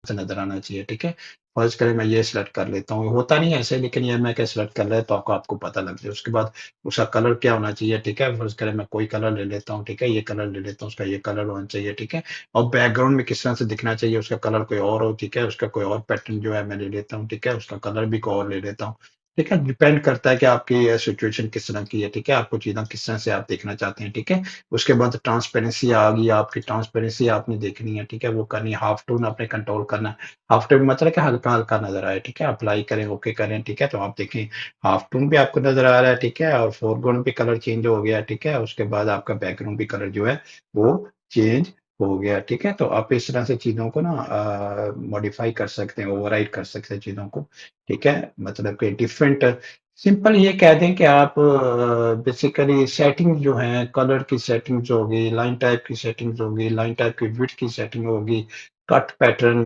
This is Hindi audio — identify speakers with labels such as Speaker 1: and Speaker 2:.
Speaker 1: से नज़र आना चाहिए, ठीक है? फ़र्ज़ करें मैं ये सिलेक्ट कर लेता हूँ, होता नहीं है ऐसे लेकिन ये मैं क्या सिलेक्ट कर लेता हूँ तो आपको पता लग जाए। उसके बाद उसका कलर क्या होना चाहिए, ठीक है? फ़र्ज़ करें मैं कोई कलर ले लेता हूँ, ठीक है? ये कलर ले लेता हूँ, उसका ये कलर होना चाहिए, ठीक है? और बैकग्राउंड में किस तरह से दिखना चाहिए, उसका कलर कोई और हो, ठीक है? उसका कोई और पैटर्न जो है मैं ले लेता हूँ, ठीक है? उसका कलर भी कोई और ले लेता हूँ। ठीक है? डिपेंड करता है कि आपकी सिचुएशन किस तरह की है, ठीक है? आपको चीज़ें किस तरह से आप देखना चाहते हैं, ठीक है? उसके बाद ट्रांसपेरेंसी आ गई, आपकी ट्रांसपेरेंसी आपने देखनी है, ठीक है? वो करनी है, हाफ टोन आपने कंट्रोल करना है। हाफ टोन मतलब कि हल्का-हल्का नज़र आए, ठीक है? अप्लाई करें, ओके करें, ठीक है? तो आप देखें हाफ टोन भी आपको नज़र आ रहा है, ठीक है? और फोरग्राउंड भी कलर चेंज हो गया, ठीक है? उसके बाद आपका बैकग्राउंड भी कलर जो है वो चेंज हो गया, ठीक है? तो आप इस तरह से चीज़ों को ना मॉडिफ़ाई कर सकते हैं, ओवरराइड कर सकते हैं चीज़ों को, ठीक है? मतलब कि डिफरेंट सिंपल ये कह दें कि आप बेसिकली सेटिंग जो है, कलर की सेटिंग्स होगी, लाइन टाइप की सेटिंग्स होगी, लाइन टाइप की विड्थ की सेटिंग होगी, कट पैटर्न